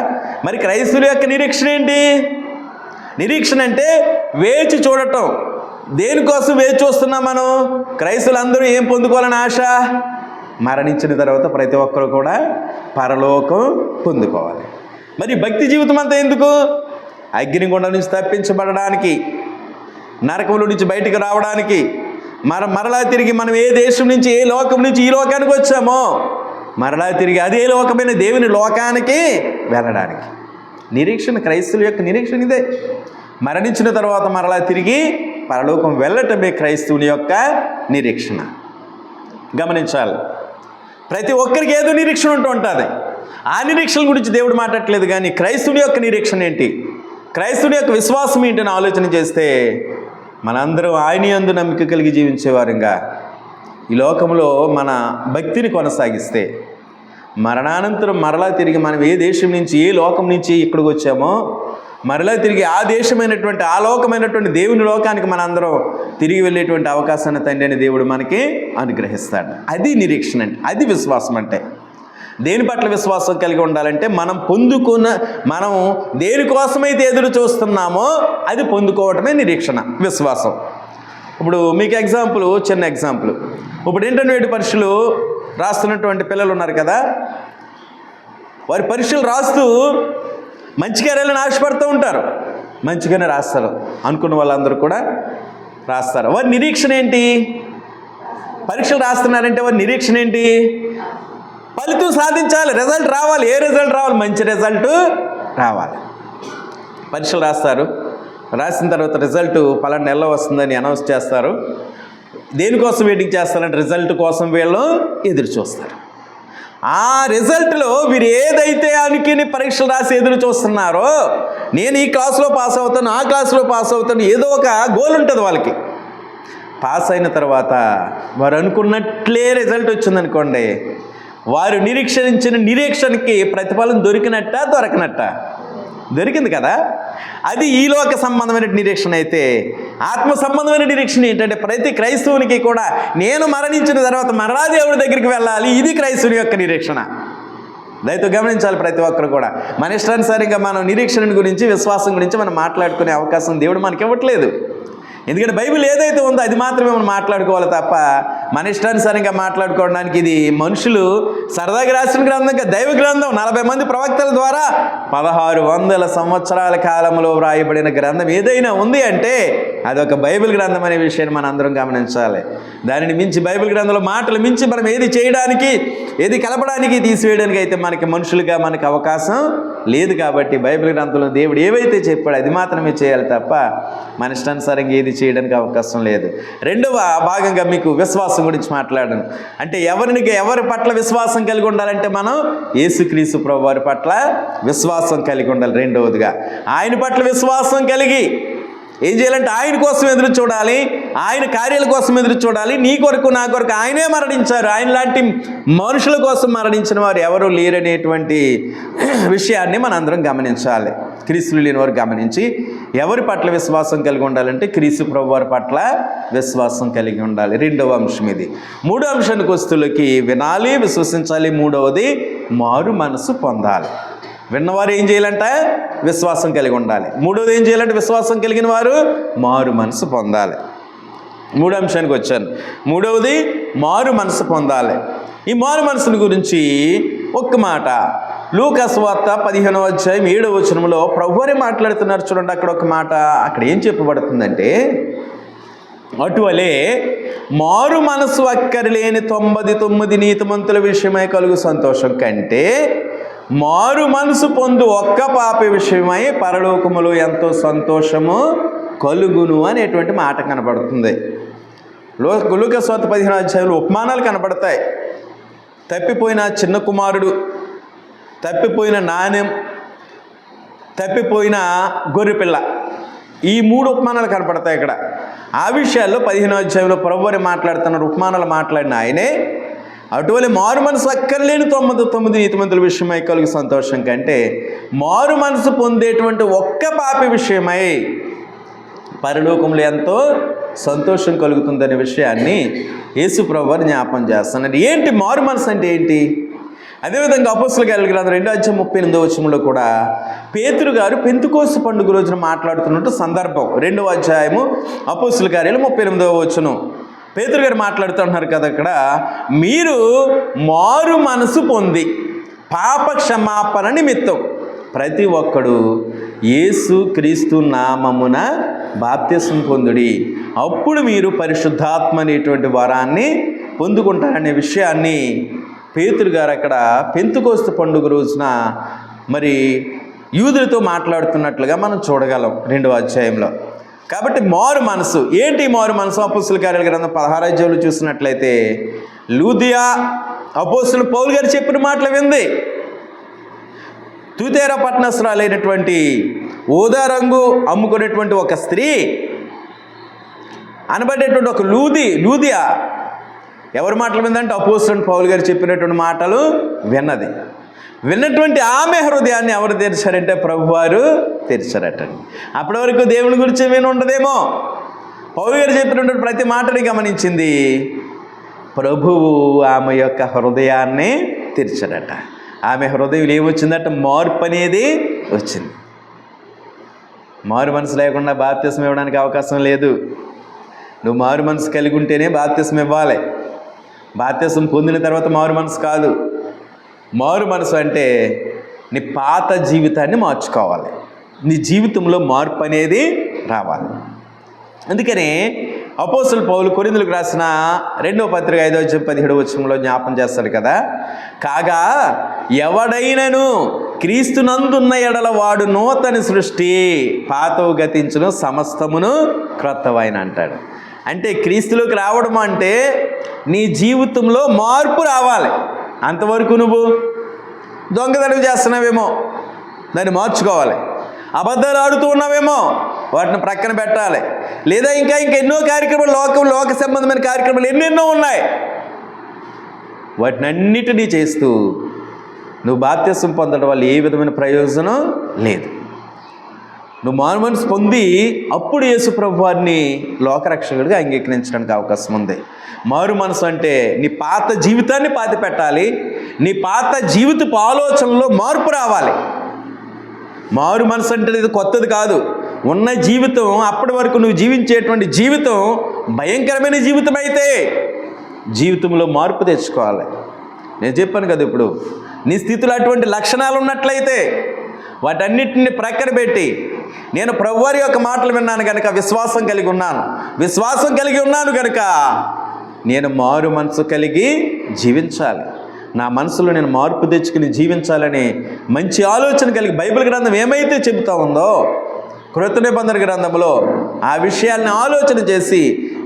మరి క్రైస్తవుల యొక్క నిరీక్షణ ఏంటి? నిరీక్షణ అంటే వేచి చూడటం. దేనికోసం వేచి చూస్తున్నాం మనం? క్రైస్తవులందరూ ఏం పొందుకోవాలని ఆశ? మరణించిన తర్వాత ప్రతి ఒక్కరు కూడా పరలోకం పొందుకోవాలి. మరి భక్తి జీవితం అంతా ఎందుకు? అగ్నిగుండం నుంచి తప్పించబడడానికి, నరకంలో నుంచి బయటికి రావడానికి, మరలా తిరిగి మనం ఏ దేశం నుంచి, ఏ లోకం నుంచి ఈ లోకానికి వచ్చామో మరలా తిరిగి అదే లోకమైన దేవుని లోకానికి వెళ్ళడానికి. నిరీక్షణ, క్రైస్తవుల యొక్క నిరీక్షణ ఇదే. మరణించిన తర్వాత మరలా తిరిగి పరలోకం వెళ్ళటమే క్రైస్తవుని యొక్క నిరీక్షణ. గమనించాలి, ప్రతి ఒక్కరికి ఏదో నిరీక్షణ ఉంటూ ఉంటుంది. ఆ నిరీక్షణ గురించి దేవుడు మాట్లాడట్లేదు. కానీ క్రైస్తవుని యొక్క నిరీక్షణ ఏంటి, క్రైస్తవుని యొక్క విశ్వాసం ఏంటని ఆలోచన చేస్తే, మనందరం ఆయన యందు నమ్మిక కలిగి జీవించేవారుగా ఈ లోకంలో మన భక్తిని కొనసాగిస్తే, మరణానంతరం మరలా తిరిగి మనం ఏ దేశం నుంచి, ఏ లోకం నుంచి ఇక్కడికి వచ్చామో మరలా తిరిగి ఆ దేశమైనటువంటి, ఆ లోకమైనటువంటి దేవుని లోకానికి మనందరం తిరిగి వెళ్ళేటువంటి అవకాశాన్ని తండ్రి అని దేవుడు మనకి అనుగ్రహిస్తాడు. అది నిరీక్షణ అంటే, అది విశ్వాసం అంటే. దేని పట్ల విశ్వాసం కలిగి ఉండాలంటే, మనం దేనికోసమైతే ఎదురు చూస్తున్నామో అది పొందుకోవటమే నిరీక్షణ, విశ్వాసం. ఇప్పుడు మీకు ఎగ్జాంపుల్, చిన్న ఎగ్జాంపుల్. ఇప్పుడు ఇంటర్మీడియట్ పరీక్షలు రాస్తున్నటువంటి పిల్లలు ఉన్నారు కదా, వారి పరీక్షలు రాస్తూ మంచిగా రాయాలని ఆశపడుతూ ఉంటారు. మంచిగానే రాస్తారు, అనుకున్న వాళ్ళందరూ కూడా రాస్తారు. వారి నిరీక్షణ ఏంటి? పరీక్షలు రాస్తున్నారంటే వారి నిరీక్షణ ఏంటి? ఫలితం సాధించాలి, రిజల్ట్ రావాలి. ఏ రిజల్ట్ రావాలి? మంచి రిజల్ట్ రావాలి. పరీక్షలు రాస్తారు, రాసిన తర్వాత రిజల్ట్ పలానా నెలలో వస్తుందని అనౌన్స్ చేస్తారు. దేనికోసం వెయిటింగ్ చేస్తారంటే రిజల్ట్ కోసం వీళ్ళు ఎదురు చూస్తారు. ఆ రిజల్ట్లో వీరు ఏదైతే అనుకుని పరీక్షలు రాసి ఎదురు చూస్తున్నారో, నేను ఈ క్లాసులో పాస్ అవుతాను, ఆ క్లాసులో పాస్ అవుతాను, ఏదో ఒక గోల్ ఉంటుంది వాళ్ళకి. పాస్ అయిన తర్వాత వారు అనుకున్నట్లే రిజల్ట్ వచ్చిందనుకోండి, వారు నిరీక్షించిన నిరీక్షణకి ప్రతిఫలం దొరికినట్ట దొరకనట్ట? దొరికింది కదా. అది ఈ లోక సంబంధమైన నిరీక్షణ. అయితే ఆత్మ సంబంధమైన నిరీక్షణ ఏంటంటే, ప్రతి క్రైస్తవునికి కూడా నేను మరణించిన తర్వాత మరలా దేవుడి దగ్గరికి వెళ్ళాలి. ఇది క్రైస్తవుని యొక్క నిరీక్షణ. దయతో గమనించాలి ప్రతి ఒక్కరు కూడా. మన ఇష్టానుసారంగా మనం నిరీక్షణ గురించి, విశ్వాసం గురించి మనం మాట్లాడుకునే అవకాశం దేవుడు మనకి ఇవ్వట్లేదు. ఎందుకంటే బైబిల్ ఏదైతే ఉందో అది మాత్రమే మనం మాట్లాడుకోవాలి తప్ప, మన ఇష్టానుసారంగా మాట్లాడుకోవడానికి ఇది మనుషులు సరదాగా రాసిన గ్రంథం, దైవ గ్రంథం. 40 మంది ప్రవక్తల ద్వారా 1600 సంవత్సరాల కాలంలో వ్రాయబడిన గ్రంథం ఏదైనా ఉంది అంటే అదొక బైబిల్ గ్రంథం అనే విషయాన్ని మనం అందరం గమనించాలి. దానిని మించి బైబిల్ గ్రంథంలో మాటలు మించి మనం ఏది చేయడానికి, ఏది కలపడానికి, తీసివేయడానికి అయితే మనకి మనుషులుగా మనకు అవకాశం లేదు. కాబట్టి బైబిల్ గ్రంథంలో దేవుడు ఏవైతే చెప్పాడో అది మాత్రమే చేయాలి తప్ప మన ఇష్టానుసారంగా ఏది చేయడానికి అవకాశం లేదు. రెండవ భాగంగా మీకు విశ్వాసం గురించి మాట్లాడాను. అంటే ఎవరి పట్ల విశ్వాసం కలిగి ఉండాలంటే మనం యేసుక్రీస్తు ప్రభు వారి పట్ల విశ్వాసం కలిగి ఉండాలి. రెండవదిగా ఆయన పట్ల విశ్వాసం కలిగి ఏం చేయాలంటే ఆయన కోసం ఎదురు చూడాలి, ఆయన కార్యాల కోసం ఎదురు చూడాలి. నీ కొరకు నా కొరకు ఆయనే మరణించారు. ఆయన లాంటి మనుషుల కోసం మరణించిన వారు ఎవరూ లేరనేటువంటి విషయాన్ని మనందరం గమనించాలి. క్రీస్తులు లేని వారు గమనించి ఎవరి పట్ల విశ్వాసం కలిగి ఉండాలంటే క్రీస్తు ప్రభు వారి పట్ల విశ్వాసం కలిగి ఉండాలి. రెండవ అంశం ఇది. మూడో అంశానికి వస్తువులకి వినాలి, విశ్వసించాలి. మూడవది మారు మనసు పొందాలి. విన్నవారు ఏం చేయాలంటే విశ్వాసం కలిగి ఉండాలి. మూడవది ఏం చేయాలంటే విశ్వాసం కలిగిన వారు మారు మనసు పొందాలి. మూడో అంశానికి వచ్చాను. మూడవది మారు మనసు పొందాలి. ఈ మారు మనసుని గురించి ఒక్క మాట లూకా సువార్త 15వ అధ్యాయం 7వ వచనంలో ప్రభువారే మాట్లాడుతున్నారు. చూడండి, అక్కడ ఒక మాట అక్కడ ఏం చెప్పబడుతుందంటే, అటువలే మారు మనసు అక్కరలేని 99 నీతిమంతుల విషయమై కలుగు సంతోషం కంటే మారు మనసు పొందు ఒక్క పాపి విషయమై పరలోకములో ఎంతో సంతోషము కలుగును అనేటువంటి మాట కనబడుతుంది. లూకా సువార్త 15వ అధ్యాయంలో ఉపమానాలు కనబడతాయి. తప్పిపోయిన చిన్న కుమారుడు, తప్పిపోయిన నాణ్యం, తప్పిపోయిన గొర్రెపిల్ల, ఈ 3 ఉపమానాలు కనపడతాయి ఇక్కడ. ఆ విషయాల్లో 15వ అధ్యాయంలో ప్రభువారు మాట్లాడుతున్నారు. ఉపమానాలు మాట్లాడిన ఆయనే అటువలే మారు మనసు అక్కర్లేని 99 నీతిమంతుల విషయమై కలుగు సంతోషం కంటే మారు మనసు పొందేటువంటి ఒక్క పాపి విషయమై పరలోకంలో ఎంతో సంతోషం కలుగుతుందనే విషయాన్ని యేసు ప్రభువారు జ్ఞాపం చేస్తున్నారు. ఏంటి మారు మనసు అంటే ఏంటి? అదేవిధంగా అపోస్తలుల కార్యాల గ్రంథం 2వ అధ్యాయం 38వ వచనంలో కూడా పేతురు గారు పెంతెకోస్తు పండుగ రోజున మాట్లాడుతున్నట్టు సందర్భం. 2వ అధ్యాయము అపోస్తలుల కార్యాలు 38వ వచనం పేతురు గారు మాట్లాడుతున్నారు కదా, అక్కడ మీరు మారు మనసు పొంది పాప క్షమాపణ నిమిత్తం ప్రతి ఒక్కడు యేసు క్రీస్తు నామమున బాప్తిసం పొందుడి, అప్పుడు మీరు పరిశుద్ధాత్మ అనేటువంటి వరాన్ని పొందుకుంటారనే విషయాన్ని పేతురు గారు అక్కడ పెంతెకోస్తు పండుగ రోజున మరి యూదులతో మాట్లాడుతున్నట్లుగా మనం చూడగలం 2వ అధ్యాయంలో. కాబట్టి మారు మనసు ఏంటి? మారు మనసు అపోస్తలుల కార్యాల గ్రంథం 16వ అధ్యాయంలో చూసినట్లయితే లూదియా అపోస్తలుడు పౌలు గారు చెప్పిన మాటలు వింది. తూతేరా పట్టణస్థురాలైనటువంటి ఊదా రంగు అమ్ముకునేటువంటి ఒక స్త్రీ అనబడేటువంటి ఒక లూదియా ఎవరి మాటలు విందంటే అపోస్తలుడు పౌలు గారు చెప్పినటువంటి మాటలు విన్నది. విన్నటువంటి ఆమె హృదయాన్ని ఎవరు తెరిచారంటే ప్రభువారు తెరిచారటండి. అప్పటి వరకు దేవుని గురించి విని ఉండదేమో. పౌలు గారు చెప్పినటువంటి ప్రతి మాటని గమనించింది. ప్రభువు ఆమె యొక్క హృదయాన్ని తెరిచారట. ఆమె హృదయం ఏమొచ్చిందట? మార్పు అనేది వచ్చింది. మారు మనసు లేకుండా బాప్తిసం ఇవ్వడానికి అవకాశం లేదు. నువ్వు మారు మనసు కలిగి ఉంటేనే బాప్తిసం ఇవ్వాలి. బాప్తిసం పొందిన తర్వాత మారు మనసు కాదు. మారు మనసు అంటే నీ పాత జీవితాన్ని మార్చుకోవాలి. నీ జీవితంలో మార్పు అనేది రావాలి. అందుకని అపోస్తలుడు పౌలు కొరింథీయులకు రాసిన 2వ పత్రిక 5వ అధ్యాయం 17వ వచనంలో జ్ఞాపం చేస్తాడు కదా, కాగా ఎవడైనను క్రీస్తునందున్న ఎడల వాడు నూతన సృష్టి, పాతవు గతించును, సమస్తమును క్రొత్తవైన అంటాడు. అంటే క్రీస్తులోకి రావడం అంటే నీ జీవితంలో మార్పు రావాలి. అంతవరకు నువ్వు దొంగతనం చేస్తున్నావేమో, దాన్ని మార్చుకోవాలి. అబద్ధాలు ఆడుతూ ఉన్నావేమో, వాటిని ప్రక్కన పెట్టాలి. లేదా ఇంకా ఎన్నో కార్యక్రమాలు, లోక సంబంధమైన కార్యక్రమాలు ఎన్నెన్నో ఉన్నాయి. వాటిని అన్నిటినీ చేస్తూ నువ్వు బాప్తిసం పొందడం వల్ల ఏ విధమైన ప్రయోజనం లేదు. నువ్వు మారు మనసు పొంది అప్పుడు యేసు ప్రభువారిని లోకరక్షకుడిగా అంగీకరించడానికి అవకాశం ఉంది. మారు మనసు అంటే నీ పాత జీవితాన్ని పాతి పెట్టాలి. నీ పాత జీవితపు ఆలోచనలో మార్పు రావాలి. మారు మనసు అంటే ఇది కొత్తది కాదు. ఉన్న జీవితం, అప్పటి వరకు నువ్వు జీవించేటువంటి జీవితం భయంకరమైన జీవితం అయితే జీవితంలో మార్పు తెచ్చుకోవాలి. నేను చెప్పాను కదా, ఇప్పుడు నీ స్థితిలో అటువంటి లక్షణాలు ఉన్నట్లయితే వాటన్నిటిని ప్రక్కన పెట్టి నేను ప్రభువారి యొక్క మాటలు విన్నాను కనుక విశ్వాసం కలిగి ఉన్నాను కనుక నేను మారు మనసు కలిగి జీవించాలి, నా మనసులో నేను మార్పు తెచ్చుకుని జీవించాలని మంచి ఆలోచన కలిగి బైబిల్ గ్రంథం ఏమైతే చెబుతా ఉందో క్రొత్త నిబంధన గ్రంథంలో ఆ విషయాల్ని ఆలోచన చేసి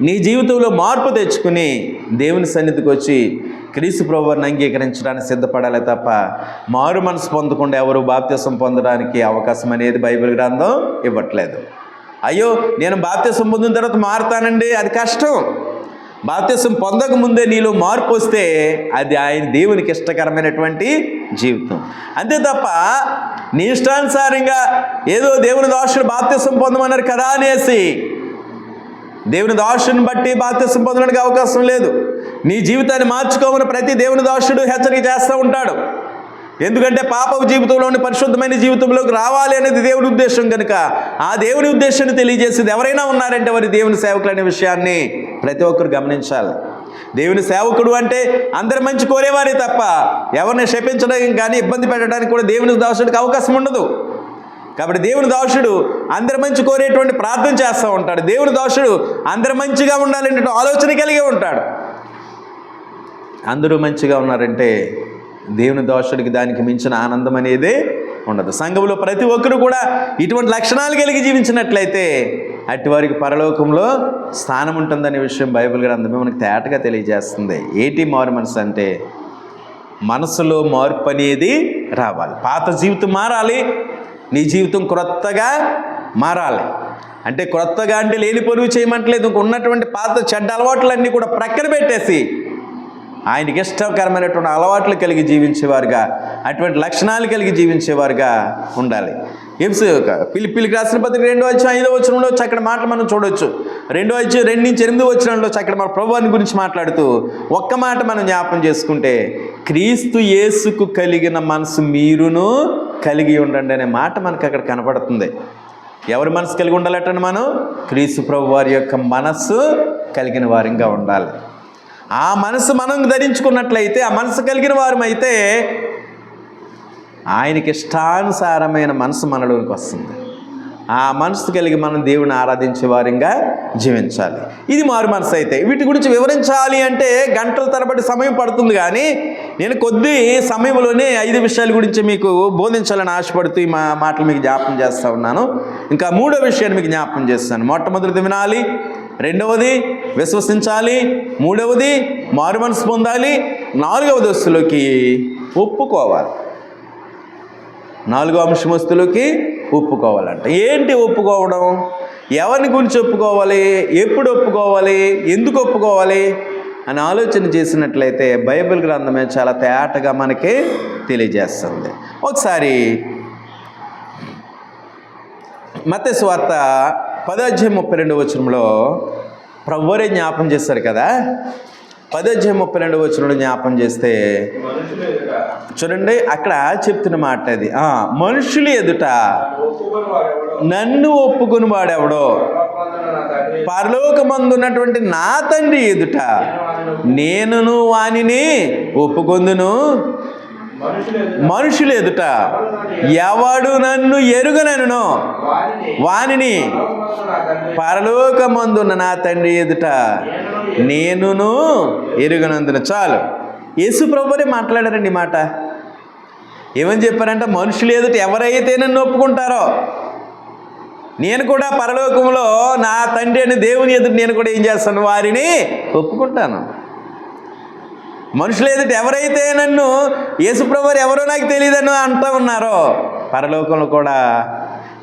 నీ జీవితంలో మార్పు తెచ్చుకుని దేవుని సన్నిధికి వచ్చి క్రీస్తు ప్రభువుని అంగీకరించడానికి సిద్ధపడాలి తప్ప మారు మనసు పొందకుండా ఎవరు బాప్తిసం పొందడానికి అవకాశం అనేది బైబిల్ గ్రంథం ఇవ్వట్లేదు. అయ్యో నేను బాప్తిసం పొందిన తర్వాత మారుతానండి, అది కష్టం. బాప్తిసం పొందక ముందే నీలో మార్పు వస్తే అది ఆయన దేవునికి ఇష్టకరమైనటువంటి జీవితం. అంతే తప్ప నీ ఇష్టానుసారంగా ఏదో దేవుని దాసుడు బాప్తిసం పొందమన్నారు కదా అనేసి దేవుని దాసుని బట్టి బాప్తిసం పొందడానికి అవకాశం లేదు. నీ జీవితాన్ని మార్చుకోమని ప్రతి దేవుని దాసుడు హెచ్చరిక చేస్తూ ఉంటాడు. ఎందుకంటే పాపపు జీవితంలోని పరిశుద్ధమైన జీవితంలోకి రావాలి అనేది దేవుని ఉద్దేశం కనుక ఆ దేవుని ఉద్దేశాన్ని తెలియజేసేది ఎవరైనా ఉన్నారంటే వారి దేవుని సేవకులు అనే విషయాన్ని ప్రతి ఒక్కరు గమనించాలి. దేవుని సేవకుడు అంటే అందరి మంచి కోరేవారే తప్ప ఎవరిని శపించడానికి కానీ ఇబ్బంది పెట్టడానికి కూడా దేవుని దాసుడికి అవకాశం ఉండదు. కాబట్టి దేవుని దాసుడు అందరి మంచి కోరేటువంటి ప్రార్థన చేస్తూ ఉంటాడు. దేవుని దాసుడు అందరి మంచిగా ఉండాలనే ఆలోచన కలిగి ఉంటాడు. అందరూ మంచిగా ఉన్నారంటే దేవుని దాసుడికి దానికి మించిన ఆనందం అనేది ఉండదు. సంఘంలో ప్రతి ఒక్కరు కూడా ఇటువంటి లక్షణాలు కలిగి జీవించినట్లయితే అట్టి వారికి పరలోకంలో స్థానం ఉంటుందనే విషయం బైబిల్ గ్రంథమే మనకు తేటగా తెలియజేస్తుంది. ఏటి మారు మనసు అంటే మనసులో మార్పు అనేది రావాలి. పాత జీవితం మారాలి, నీ జీవితం క్రొత్తగా మారాలి. అంటే క్రొత్తగా అంటే లేని పొరుగు చేయమంటలేదు. ఉన్నటువంటి పాత చెడ్డ అలవాట్లన్నీ కూడా ప్రక్కన పెట్టేసి ఆయనకి ఇష్టకరమైనటువంటి అలవాట్లు కలిగి జీవించేవారుగా, అటువంటి లక్షణాలు కలిగి జీవించేవారుగా ఉండాలి. పిలిపిలికి రాసిన పత్రిక 2:5 చక్కటి మాటలు మనం చూడవచ్చు. 2:2-8 చక్కటి మన ప్రభువుని గురించి మాట్లాడుతూ ఒక్క మాట మనం జ్ఞాపం చేసుకుంటే క్రీస్తు యేసుకు కలిగిన మనసు మీరును కలిగి ఉండండి అనే మాట మనకు అక్కడ కనపడుతుంది. ఎవరి మనసు కలిగి ఉండాలటండి? మనం క్రీస్తు ప్రభు వారి యొక్క మనస్సు కలిగిన వారిగా ఉండాలి. ఆ మనసు మనం ధరించుకున్నట్లయితే, ఆ మనసు కలిగిన వారమైతే ఆయనకి ఇష్టానుసారమైన మనసు మనలోనికి వస్తుంది. ఆ మనసు కలిగి మనం దేవుని ఆరాధించే వారిగా జీవించాలి. ఇది మారు మనసు అయితే. వీటి గురించి వివరించాలి అంటే గంటల తరబడి సమయం పడుతుంది. కానీ నేను కొద్ది సమయంలోనే 5 విషయాల గురించి మీకు బోధించాలని ఆశపడుతూ ఈ మాటలు మీకు జ్ఞాపకం చేస్తూ ఉన్నాను. ఇంకా 3వ విషయాన్ని మీకు జ్ఞాపకం చేస్తాను. మొట్టమొదటిది వినాలి, 2వది విశ్వసించాలి, 3వది మారు మనసు పొందాలి, 4వ దశలోకి ఒప్పుకోవాలి. 4వ అంశమస్తులోకి ఒప్పుకోవాలంట. ఏంటి ఒప్పుకోవడం? ఎవరిని గురించి ఒప్పుకోవాలి, ఎప్పుడు ఒప్పుకోవాలి, ఎందుకు ఒప్పుకోవాలి అని ఆలోచన చేసినట్లయితే బైబిల్ గ్రంథమే చాలా తేటగా మనకి తెలియజేస్తుంది. ఒకసారి మత్తయి సువార్త 10:32 ప్రభువే జ్ఞాపం చేస్తారు కదా. 10:32 జ్ఞాపం చేస్తే చూడండి, అక్కడ చెప్తున్న మాట అది. మనుషులు ఎదుట నన్ను ఒప్పుకొని వాడెవడో పరలోకమందున్నటువంటి నా తండ్రి ఎదుట నేనును వానిని ఒప్పుకొందును. మనుషులు ఎదుట ఎవడు నన్ను ఎరుగనను వానిని పరలోకమందున్న నా తండ్రి ఎదుట నేనును ఎరుగనందున. చాలు, యేసు ప్రభువే మాట్లాడారండి మాట. ఏమని చెప్పారంటే, మనుషులు ఎదుట ఎవరైతే నన్ను ఒప్పుకుంటారో నేను కూడా పరలోకంలో నా తండ్రి అని దేవుని ఎదుట నేను కూడా ఏం చేస్తాను, వారిని ఒప్పుకుంటాను. మనుషులు ఎదుట ఎవరైతే నన్ను యేసుప్రభు ఎవరో నాకు తెలియదని అంటూ ఉన్నారో పరలోకంలో కూడా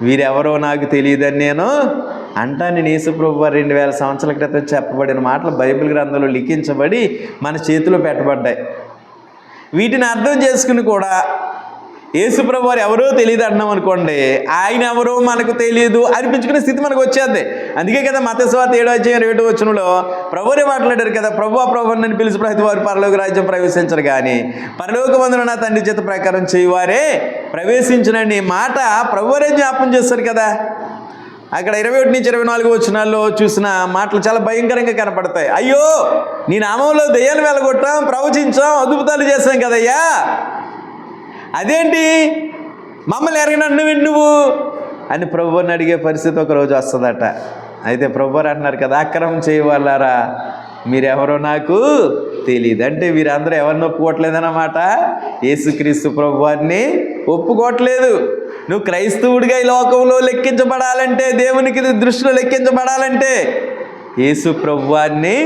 వీరెవరో నాకు తెలియదని నేను అంటాను. నేను యేసుప్రభు 2000 సంవత్సరాల క్రితం చెప్పబడిన మాటలు బైబిల్ గ్రంథంలో లిఖించబడి మన చేతిలో పెట్టబడ్డాయి. వీటిని అర్థం చేసుకుని కూడా యేసుప్రభు వారు ఎవరో తెలియదు అన్నాం అనుకోండి, ఆయన ఎవరో మనకు తెలియదు అనిపించుకునే స్థితి మనకు వచ్చేది. అందుకే కదా మత్తయి సువార్త 7:7 ప్రభువునే మాట్లాడారు కదా, ప్రభు నన్ను పిలిచి ప్రతి వారు పరలోక రాజ్యం ప్రవేశించరు కానీ పరలోకమందున నా తండ్రి చేత ప్రకారం చేయువారే ప్రవేశించనని మాట ప్రభువునే జ్ఞాపం చేస్తారు కదా. అక్కడ 21 నుంచి 24 వచనాల్లో చూసిన మాటలు చాలా భయంకరంగా కనపడతాయి. అయ్యో, నీ నామంలో దెయ్యాలు వెళ్ళగొట్టాం, ప్రవచించాం, అద్భుతాలు చేశాం కదయ్యా, అదేంటి మమ్మల్ని ఎరగనన్ను నువ్వు అని ప్రభువుని అడిగే పరిస్థితి ఒకరోజు వస్తుందట. అయితే ప్రభువారు అంటున్నారు కదా, అక్రమం చేయవాళ్ళారా మీరెవరో నాకు తెలియదు. అంటే వీరందరూ ఎవరిని ఒప్పుకోవట్లేదన్నమాట, యేసుక్రీస్తు ప్రభువారిని ఒప్పుకోవట్లేదు. నువ్వు క్రైస్తవుడిగా ఈ లోకంలో లెక్కించబడాలంటే, దేవునికి దృష్టిలో లెక్కించబడాలంటే యేసు ప్రభువారిని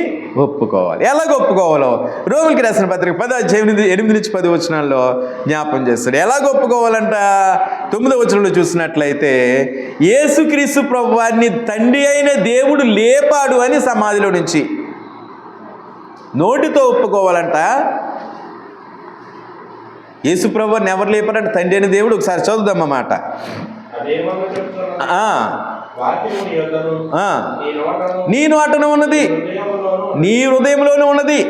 ఒప్పుకోవాలి. ఎలాగ ఒప్పుకోవాలో రోమిలికి రాసిన పత్రిక 10:8 నుంచి 10 వచనాల్లో జ్ఞాపం చేస్తాడు. ఎలాగ ఒప్పుకోవాలంట 9వ వచనంలో చూసినట్లయితే, యేసుక్రీస్తు ప్రభువారిని తండ్రి అయిన దేవుడు లేపాడు అని సమాధిలో నుంచి నోటితో ఒప్పుకోవాలంట. యేసు ప్రభువారిని ఎవరు లేపారంటే తండ్రి అయిన దేవుడు. ఒకసారి చదువుదాం అన్నమాట. నీ నోటను ఉన్నది, నీ హృదయంలోనూ ఉన్నది.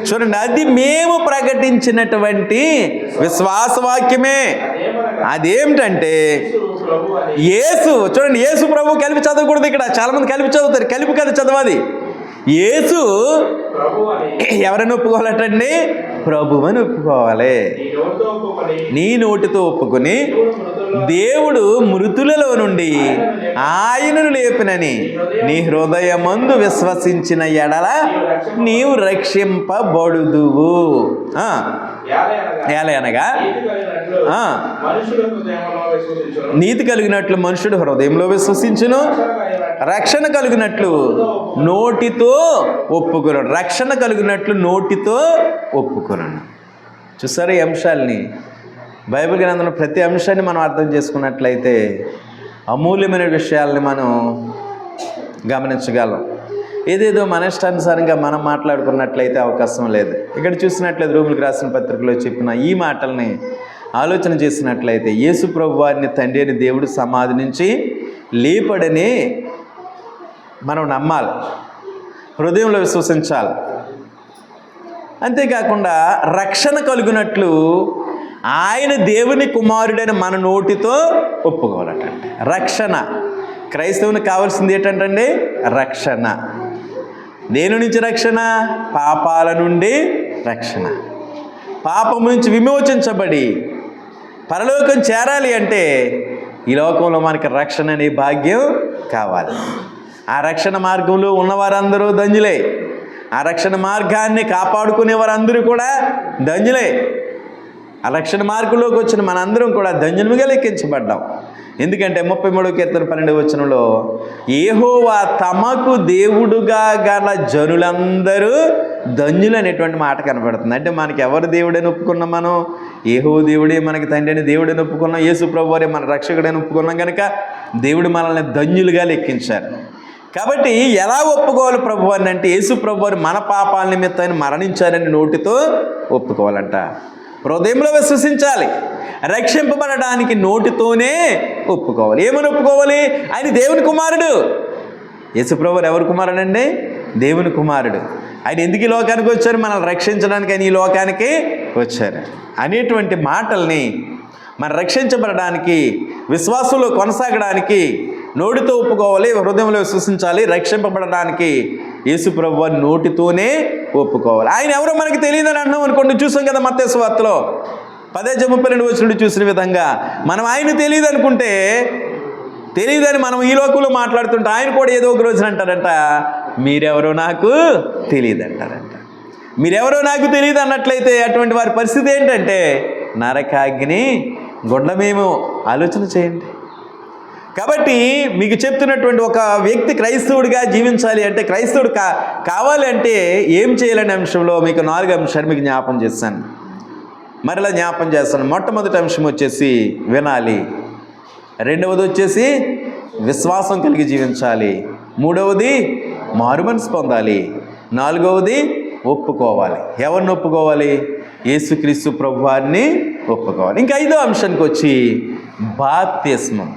చూడండి, అది మేము ప్రకటించినటువంటి విశ్వాసవాక్యమే. అదేమిటంటే యేసు, చూడండి, యేసు ప్రభు కలిపి చదవకూడదు. ఇక్కడ చాలా మంది కలిపి చదువుతారు, కలిపి కదా చదవాలి. యేసు ఎవరైనా ఒప్పుకోవాలటండి, ప్రభువని ఒప్పుకోవాలి. నీ నోటితో ఒప్పుకొని దేవుడు మృతులలో నుండి ఆయనను లేపినని నీ హృదయమందు విశ్వసించిన ఎడల నీవు రక్షింపబడుదువు. అనగా నీతి కలిగినట్లు మనుషుడు హృదయంలో విశ్వసించును, రక్షణ కలిగినట్లు నోటితో ఒప్పుకొను. రక్షణ కలిగినట్లు నోటితో ఒప్పుకొను. చూసారు ఈ అంశాలని? బైబిల్ గ్రంథంలో ప్రతి అంశాన్ని మనం అర్థం చేసుకున్నట్లయితే అమూల్యమైన విషయాల్ని మనం గమనించగలం. ఏదేదో మన ఇష్టానుసారంగా మనం మాట్లాడుకున్నట్లయితే అవకాశం లేదు. ఇక్కడ చూసినట్లయితే రోమిలికి రాసిన పత్రికలో చెప్పిన ఈ మాటల్ని ఆలోచన చేసినట్లయితే యేసు ప్రభు వారిని తండ్రి అని దేవుడు సమాధి నుంచి లేపడని మనం నమ్మాలి, హృదయంలో విశ్వసించాలి. అంతేకాకుండా రక్షణ కలుగునట్లు ఆయన దేవుని కుమారుడైన మన నోటితో ఒప్పుకోవాలట. రక్షణ క్రైస్తవునికి కావాల్సింది ఏంటంటే రక్షణ. దేని నుంచి రక్షణ? పాపాల నుండి రక్షణ. పాపం నుంచి విమోచించబడి పరలోకం చేరాలి అంటే ఈ లోకంలో మనకి రక్షణ అనే భాగ్యం కావాలి. ఆ రక్షణ మార్గంలో ఉన్నవారందరూ ధన్యులే. ఆ రక్షణ మార్గాన్ని కాపాడుకునే వారందరూ కూడా ధన్యులే. ఆ రక్షణ మార్గంలోకి వచ్చిన మనందరం కూడా ధన్యులుగా లెక్కించబడ్డాం. ఎందుకంటే 33వ కీర్తన 12వ వచనంలో యెహోవా తమకు దేవుడుగా గల జనులందరూ ధన్యులు అనేటువంటి మాట కనబడుతుంది. అంటే మనకి ఎవరు దేవుడని ఒప్పుకున్నాం? మనం యెహోవా దేవుడే మనకి తండ్రి అని దేవుడని ఒప్పుకున్నాం. యేసు ప్రభువారే మన రక్షకుడని ఒప్పుకున్నాం. కనుక దేవుడు మనల్ని ధన్యులుగా లెక్కించారు. కాబట్టి ఎలా ఒప్పుకోవాలి ప్రభువారిని అంటే యేసు ప్రభువారు మన పాపాల నిమిత్తాన్ని మరణించారని నోటితో ఒప్పుకోవాలంట. హృదయంలో విశ్వసించాలి. రక్షింపబడడానికి నోటితోనే ఒప్పుకోవాలి. ఏమని ఒప్పుకోవాలి? ఆయన దేవుని కుమారుడు. యేసు ప్రభువు ఎవరి కుమారుడు అండి? దేవుని కుమారుడు. ఆయన ఎందుకు ఈ లోకానికి వచ్చారు? మనల్ని రక్షించడానికి ఆయన ఈ లోకానికి వచ్చారు అనేటువంటి మాటల్ని మనం రక్షించబడడానికి, విశ్వాసంలో కొనసాగడానికి నోటితో ఒప్పుకోవాలి, హృదయంలో విశ్వసించాలి. రక్షింపబడడానికి యేసు ప్రభువు నోటితోనే ఒప్పుకోవాలి. ఆయన ఎవరో మనకి తెలియదని అంటున్నాం అనుకోండి. చూసాం కదా మత్తయి సువార్తలో 10:32 చూసిన విధంగా మనం ఆయన తెలియదు అనుకుంటే, తెలియదని మనం ఈ లోకంలో మాట్లాడుతుంటే ఆయన కూడా ఏదో ఒక రోజున అంటారంట, మీరెవరో నాకు తెలియదు అంటారంట. మీరెవరో నాకు తెలియదు అన్నట్లయితే అటువంటి వారి పరిస్థితి ఏంటంటే నరకాగ్ని గుండమేమో. ఆలోచన చేయండి. కాబట్టి మీకు చెప్తున్నటువంటి ఒక వ్యక్తి క్రైస్తవుడిగా జీవించాలి అంటే, క్రైస్తవుడు కావాలి అంటే ఏం చేయాలనే అంశంలో మీకు 4 అంశాలు మీకు జ్ఞాపం చేస్తాను. మరలా జ్ఞాపం చేస్తాను. మొట్టమొదటి అంశం వచ్చేసి వినాలి, రెండవది వచ్చేసి విశ్వాసం కలిగి జీవించాలి, మూడవది మారుమనసు పొందాలి, నాలుగవది ఒప్పుకోవాలి. ఎవరిని ఒప్పుకోవాలి? యేసుక్రీస్తు ప్రభువారిని ఒప్పుకోవాలి. ఇంకా 5వ అంశానికి వచ్చి బాప్తిస్మం.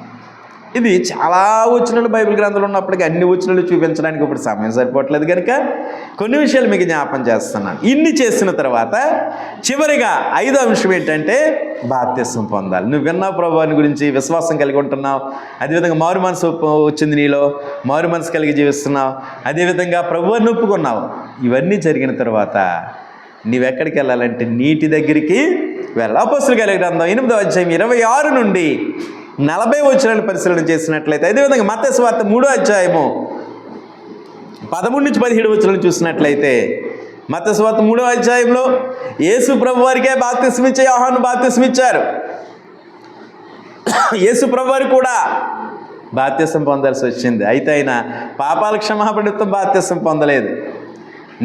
ఇది చాలా వచనాలు బైబిల్ గ్రంథంలో ఉన్నప్పటికీ అన్ని వచనాలు చూపించడానికి ఇప్పుడు సమయం సరిపోవట్లేదు కనుక కొన్ని విషయాలు మీకు జ్ఞాపం చేస్తున్నాను. ఇన్ని చేసిన తర్వాత చివరిగా 5వ అంశం ఏంటంటే బాప్తిసం పొందాలి. నువ్వు విన్నావు ప్రభువాని గురించి, విశ్వాసం కలిగి ఉంటున్నావు, అదేవిధంగా మారు మనసు వచ్చింది, నీలో మారు మనసు కలిగి జీవిస్తున్నావు, అదేవిధంగా ప్రభువాన్ని ఒప్పుకున్నావు. ఇవన్నీ జరిగిన తర్వాత నీవెక్కడికి వెళ్ళాలంటే నీటి దగ్గరికి వెళ్ళాలి. అపోస్తలుల కార్యాల గ్రంథం 8వ అధ్యాయం 26 నుండి 40 వచనాలను పరిశీలన చేసినట్లయితే, అదేవిధంగా మత్తయి సువార్త 3వ అధ్యాయము 13 నుంచి 17 వచనాలను చూసినట్లయితే, మత్తయి సువార్త 3వ అధ్యాయంలో యేసు ప్రభు వారికే బాప్తిసం ఇచ్చే యోహాను బాప్తిసం ఇచ్చారు. యేసు ప్రభు వారు కూడా బాప్తిసం పొందాల్సి వచ్చింది. అయితే ఆయన పాపాల క్షమాపణతో బాప్తిసం పొందలేదు.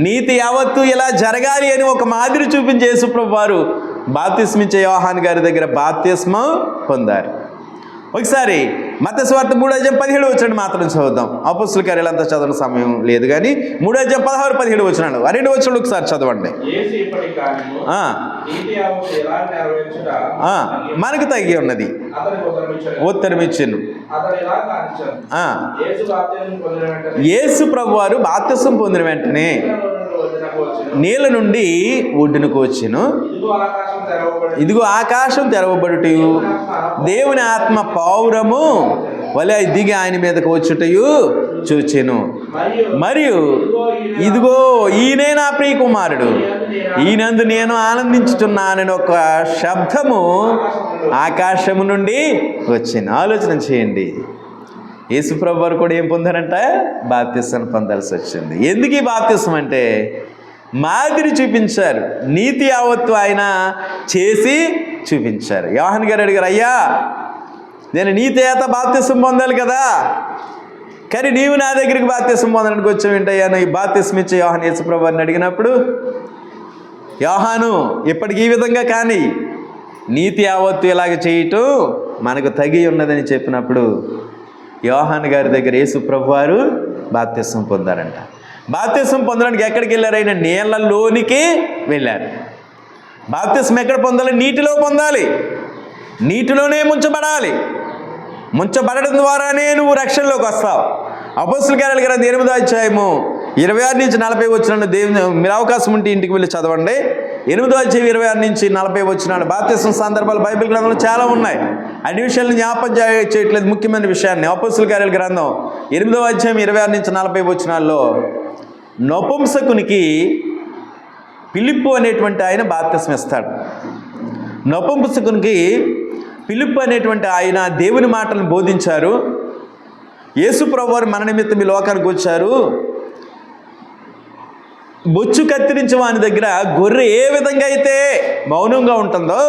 నీతి యావత్తు ఇలా జరగాలి అని ఒక మాదిరి చూపించి యేసు ప్రభు వారు బాప్తిసం ఇచ్చే యోహాను గారి దగ్గర బాప్తిస్మం పొందారు. ఒకసారి మత్తయి సువార్త 3వ అధ్యాయం 17 వచనం మాత్రం చదువుదాం. అపోస్తలుల కార్యాలంతా చదవడం సమయం లేదు కానీ 3వ అధ్యాయం 16, 17 వచనాలు ఆ 2 వచనాలు ఒకసారి చదవండి. మనకు తగ్గి ఉన్నది ఉత్తరం ఇచ్చాను. యేసు ప్రభు వారు బాప్తిసం పొందిన వెంటనే నీళ్ళ నుండి ఒడ్డునకు వచ్చెను. ఇదిగో ఆకాశం తెరవబడుటయు దేవుని ఆత్మ పావురము వలె దిగి ఆయన మీదకు వచ్చుటయు చూచెను. మరియు ఇదిగో ఈయనే నా ప్రియ కుమారుడు, ఈయనందు నేను ఆనందించుతున్నానని ఒక శబ్దము ఆకాశము నుండి వచ్చింది. ఆలోచన చేయండి. యేసుప్రభు వారు కూడా ఏం పొందారంట? బాప్తిసం పొందాల్సి వచ్చింది. ఎందుకు ఈ బాప్తిసం అంటే మాదిరి చూపించారు. నీతి యావత్తు ఆయన చేసి చూపించారు. యోహాను గారు అడిగారు, అయ్యా నేను నీతి చేత బాప్తిసం పొందాలి కదా, కానీ నీవు నా దగ్గరికి బాప్తిసం పొందడానికి వచ్చావు ఏంటయ్యా? ఈ బాప్తిసం ఇచ్చే యోహాను యేసుప్రభు వారిని అడిగినప్పుడు, యోహాను ఇప్పటికి ఈ విధంగా కానీ నీతి యావత్తు ఇలాగ చేయటం మనకు తగి ఉన్నదని చెప్పినప్పుడు యోహాను గారి దగ్గర యేసు ప్రభు వారు బాప్తిసం పొందారంట. బాప్తిసం పొందడానికి ఎక్కడికి వెళ్ళారు? ఆయన నీళ్ళలోనికి వెళ్ళారు. బాప్తిసం ఎక్కడ పొందాలి? నీటిలో పొందాలి. నీటిలోనే ముంచబడాలి. ముంచబడడం ద్వారానే నువ్వు రక్షణలోకి వస్తావు. అపోస్తలుల కార్యాల గ్రంథం 8వ అధ్యాయము 26 నుంచి 40 వచనాలు దేవుని మీరు అవకాశం ఉంటే ఇంటికి వెళ్ళి చదవండి. 8వ అధ్యాయం 26 నుంచి 40 వచనాలు బాప్తిసం సందర్భాలు బైబిల్ గ్రంథంలో చాలా ఉన్నాయి. అన్ని విషయాలను జ్ఞాపకం చేయట్లేదు. ముఖ్యమైన విషయాన్ని అపోస్తలుల కార్యాల గ్రంథం 8వ అధ్యాయం 26 నుంచి 40 వచనాల్లో నపుంసకునికి ఫిలిప్పు అనేటువంటి ఆయన బాప్తిసం ఇస్తాడు. నపుంసకునికి ఫిలిప్పు అనేటువంటి ఆయన దేవుని మాటలను బోధించారు. యేసు ప్రభువు వారు మన నిమిత్తం ఈ లోకానికి వచ్చారు. బొచ్చు కత్తిరించి వాని దగ్గర గొర్రె ఏ విధంగా అయితే మౌనంగా ఉంటుందో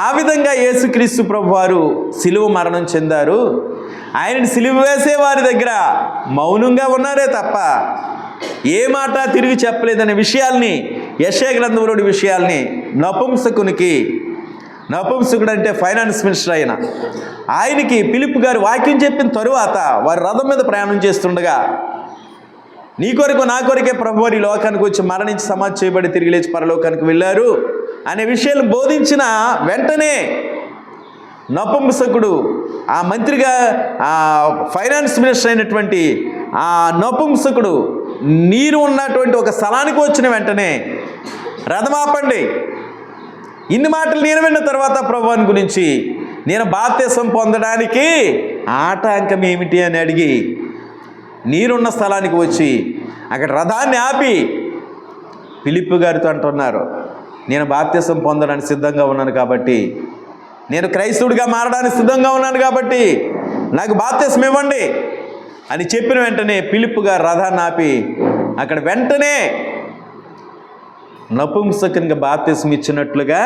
ఆ విధంగా యేసుక్రీస్తు ప్రభు వారు సిలువ మరణం చెందారు. ఆయనని సిలువ వేసే వారి దగ్గర మౌనంగా ఉన్నారే తప్ప ఏ మాట తిరిగి చెప్పలేదనే విషయాల్ని, యెషయా గ్రంథంలోని విషయాల్ని నపుంసకుడు అంటే ఫైనాన్స్ మినిస్టర్ అయిన ఆయనకి ఫిలిప్పు గారు వాక్యం చెప్పిన తరువాత వారి రథం మీద ప్రయాణం చేస్తుండగా, నీ కొరకు నా కొరకే ప్రభువారు ఈ లోకానికి వచ్చి మరణించి సమాధి చేయబడి తిరిగి లేచి పరలోకానికి వెళ్ళారు అనే విషయాలు బోధించిన వెంటనే నపుంసకుడు ఆ మంత్రిగా ఆ ఫైనాన్స్ మినిస్టర్ అయినటువంటి ఆ నపుంసకుడు నీరు ఉన్నటువంటి ఒక స్థలానికి వచ్చిన వెంటనే రథమాపండి, ఇన్ని మాటలు నేను విన్న తర్వాత ప్రభువాని గురించి నేను బాప్తిసం పొందడానికి ఆటంకం ఏమిటి అని అడిగి నీరున్న స్థలానికి వచ్చి అక్కడ రథాన్ని ఆపి ఫిలిప్పు గారితో అంటున్నారు, నేను బాప్తిసం పొందడానికి సిద్ధంగా ఉన్నాను కాబట్టి, నేను క్రైస్తవుడిగా మారడానికి సిద్ధంగా ఉన్నాను కాబట్టి నాకు బాప్తిసం ఇవ్వండి అని చెప్పిన వెంటనే ఫిలిప్పు గారు రథాన్ని ఆపి అక్కడ వెంటనే నపుంసకునికి బాప్తిసం ఇచ్చినట్లుగా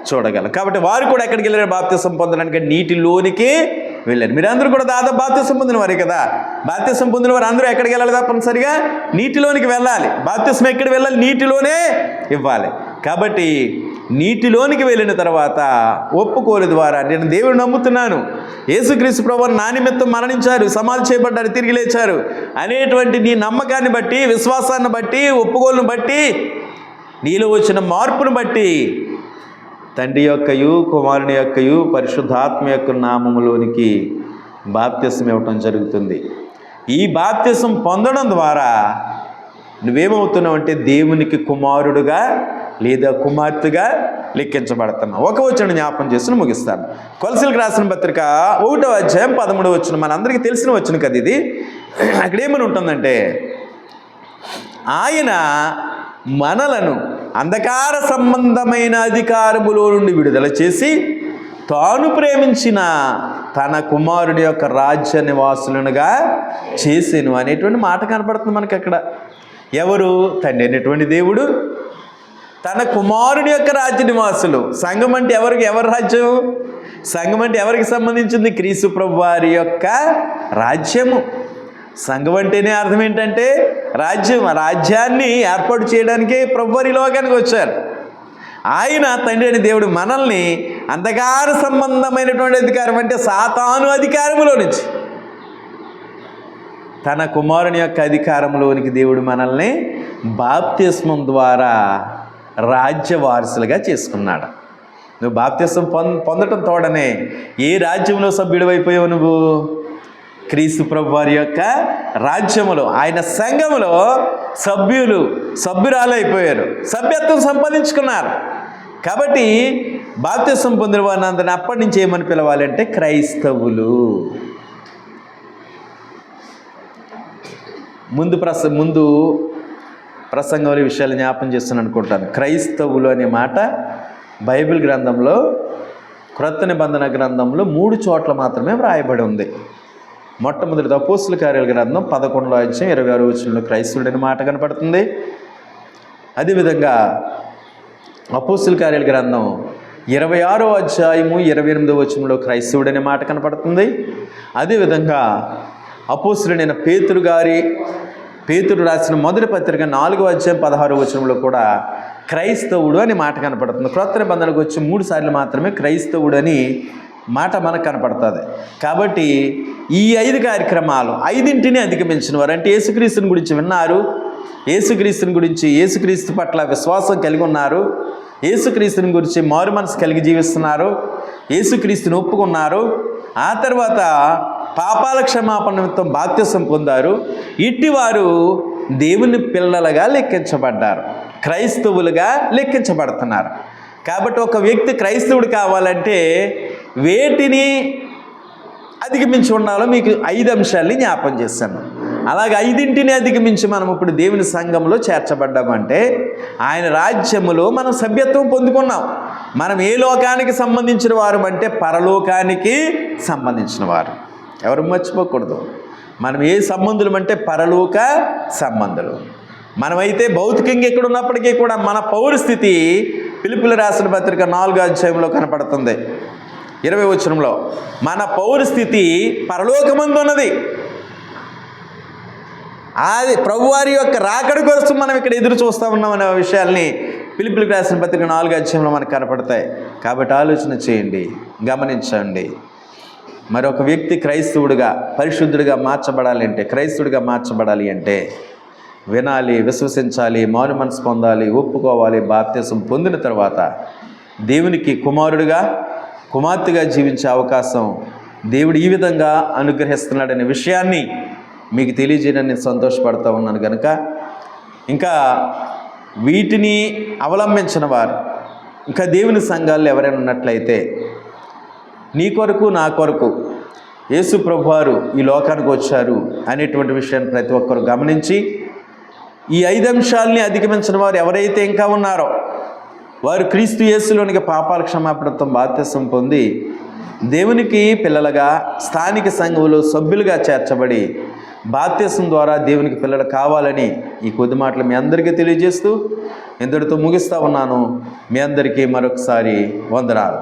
చూడగలం. కాబట్టి వారు కూడా ఎక్కడికి వెళ్ళారు? బాప్తిసం పొందడానికి నీటిలోనికి వెళ్ళారు. మీరందరూ కూడా దాదాపు బాప్తిసం పొందిన వారే కదా. బాప్తిసం పొందిన వారు అందరూ ఎక్కడికి వెళ్ళాలి? తప్పనిసరిగా నీటిలోనికి వెళ్ళాలి. బాప్తిసం ఎక్కడ వెళ్ళాలి? నీటిలోనే ఇవ్వాలి. కాబట్టి నీటిలోనికి వెళ్ళిన తర్వాత ఒప్పుకోలు ద్వారా నేను దేవుడు నమ్ముతున్నాను, యేసుక్రీస్తు ప్రభువు నా నిమిత్తం మరణించారు, సమాధి చేయబడ్డారు, తిరిగి లేచారు అనేటువంటి నీ నమ్మకాన్ని బట్టి, విశ్వాసాన్ని బట్టి, ఒప్పుకోలును బట్టి, నీలో వచ్చిన మార్పును బట్టి తండ్రి యొక్కయు కుమారుని యొక్కయు పరిశుద్ధాత్మ యొక్క నామములోనికి బాప్తిసం ఇవ్వటం జరుగుతుంది. ఈ బాప్తిసం పొందడం ద్వారా నువ్వేమవుతున్నావు అంటే దేవునికి కుమారుడుగా లేదా కుమార్తెగా లెక్కించబడుతున్నావు. ఒక వచనం జ్ఞాపం చేసి ముగిస్తాను. కొలసీలకు రాసిన పత్రిక 1వ అధ్యాయం 13వ వచనం, మనందరికీ తెలిసిన వచనం కదా ఇది. అక్కడ ఏమని ఉంటుందంటే, ఆయన మనలను అంధకార సంబంధమైన అధికారములో నుండి విడుదల చేసి తాను ప్రేమించిన తన కుమారుడి యొక్క రాజ్య నివాసులనుగా చేసెను అనేటువంటి మాట కనపడుతుంది మనకి అక్కడ. ఎవరు? తండ్రి అయినటువంటి దేవుడు తన కుమారుడి యొక్క రాజ్య నివాసులు. సంఘం అంటే ఎవరు రాజ్యం? సంఘం అంటే ఎవరికి సంబంధించింది? క్రీస్తు ప్రభు వారి యొక్క రాజ్యము. సంఘం అంటేనే అర్థం ఏంటంటే రాజ్యం. రాజ్యాన్ని ఏర్పాటు చేయడానికే ప్రభు వారి లోకానికి వచ్చారు. ఆయన తండ్రి అని దేవుడు మనల్ని అంధకార సంబంధమైనటువంటి అధికారం అంటే సాతాను అధికారములో నుంచి తన కుమారుని యొక్క అధికారంలోనికి దేవుడు మనల్ని బాప్తిస్మం ద్వారా రాజ్య వారసులుగా చేసుకున్నాడు. నువ్వు బాప్తిస్మం పొందటం తోడనే ఏ రాజ్యంలో సభ్యుడు అయిపోయావు నువ్వు? క్రీస్తు ప్రభు వారి యొక్క రాజ్యములో, ఆయన సంఘములో సభ్యురాలు అయిపోయారు, సభ్యత్వం సంపాదించుకున్నారు. కాబట్టి బాప్తిస్మం పొందిన వారిని అందరిని అప్పటి నుంచి ఏమని పిలవాలంటే క్రైస్తవులు. ముందు ప్రసంగంలో విషయాలు జ్ఞాపం చేస్తాను అనుకుంటాను. క్రైస్తవులు అనే మాట బైబిల్ గ్రంథంలో, క్రొత్త నిబంధన గ్రంథంలో 3 చోట్ల మాత్రమే వ్రాయబడి ఉంది. మొట్టమొదటి అపోస్తుల కార్యాల గ్రంథం 11వ అధ్యాయం 26వ వచనంలో క్రైస్తవుడు అనే మాట కనపడుతుంది. అదేవిధంగా అపోస్తుల కార్యాల గ్రంథం 26వ అధ్యాయము 28వ వచనంలో క్రైస్తవుడు అనే మాట కనపడుతుంది. అదేవిధంగా అపోస్తులైన పేతురు రాసిన మొదటి పత్రిక 4వ అధ్యాయం 16వ వచనంలో కూడా క్రైస్తవుడు అని మాట కనపడుతుంది. క్రొత్త నిబంధనకు వచ్చి 3 సార్లు మాత్రమే క్రైస్తవుడు అని మాట మనకు కనపడుతుంది. కాబట్టి ఈ 5 కార్యక్రమాలు 5ంటిని అధిగమించిన వారు అంటే యేసుక్రీస్తుని గురించి విన్నారు, యేసుక్రీస్తుని గురించి యేసుక్రీస్తు పట్ల విశ్వాసం కలిగి ఉన్నారు, యేసుక్రీస్తుని గురించి మారు మనసు కలిగి జీవిస్తున్నారు, యేసుక్రీస్తుని ఒప్పుకున్నారు, ఆ తర్వాత పాపాల క్షమాపణ నిమిత్తం బాప్తిసం పొందారు. ఇట్టివారు దేవుని పిల్లలుగా లెక్కించబడ్డారు, క్రైస్తవులుగా లెక్కించబడుతున్నారు. కాబట్టి ఒక వ్యక్తి క్రైస్తవుడు కావాలంటే వేటిని అధిగమించి ఉండాలో మీకు 5 అంశాలని జ్ఞాపం చేశాను. అలాగే 5ంటిని అధిగమించి మనం ఇప్పుడు దేవుని సంఘంలో చేర్చబడ్డామంటే ఆయన రాజ్యములో మనం సభ్యత్వం పొందుకున్నాం. మనం ఏ లోకానికి సంబంధించిన వారు అంటే పరలోకానికి సంబంధించిన వారు. ఎవరు మర్చిపోకూడదు. మనం ఏ సంబంధులు అంటే పరలోక సంబంధులు. మనమైతే భౌతికంగా ఎక్కడ ఉన్నప్పటికీ కూడా మన పౌరస్థితి ఫిలిప్పీయులకు రాసిన పత్రిక 4వ అధ్యాయంలో కనపడుతుంది. 20వ వచనంలో మన పౌరస్థితి పరలోకమందు ఉన్నది. అది ప్రభువారి యొక్క రాకడ కోసం మనం ఇక్కడ ఎదురు చూస్తూ ఉన్నాం అనే విషయాల్ని ఫిలిప్పీయులకు రాసిన పత్రిక 4వ అధ్యాయంలో మనకు కనపడతాయి. కాబట్టి ఆలోచన చేయండి, గమనించండి. మరొక వ్యక్తి క్రైస్తవుడిగా పరిశుద్ధుడిగా క్రైస్తవుడిగా మార్చబడాలి అంటే వినాలి, విశ్వసించాలి, మారు మనసు పొందాలి, ఒప్పుకోవాలి. బాప్తిసం పొందిన తర్వాత దేవునికి కుమారుడిగా కుమార్తెగా జీవించే అవకాశం దేవుడు ఈ విధంగా అనుగ్రహిస్తున్నాడనే విషయాన్ని మీకు తెలియజేయడానికి నేను సంతోషపడుతూ ఉన్నాను. కనుక ఇంకా వీటిని అవలంబించిన వారు ఇంకా దేవుని సంఘాల్లో ఎవరైనా ఉన్నట్లయితే నీ కొరకు నా కొరకు యేసు ప్రభువారు ఈ లోకానికి వచ్చారు అనేటువంటి విషయాన్ని ప్రతి ఒక్కరు గమనించి ఈ 5 అంశాలని అధిగమించిన వారు ఎవరైతే ఇంకా ఉన్నారో వారు క్రీస్తు యేసులోనికి పాపాల క్షమాపణతో బాప్తిసం పొంది దేవునికి పిల్లలుగా స్థానిక సంఘంలో సభ్యులుగా చేర్చబడి బాప్తిసం ద్వారా దేవునికి పిల్లలు కావాలని ఈ కొద్ది మాటలు మీ అందరికీ తెలియజేస్తూ ఇంతటితో ముగిస్తూ ఉన్నాను. మీ అందరికీ మరొకసారి వందనాలు.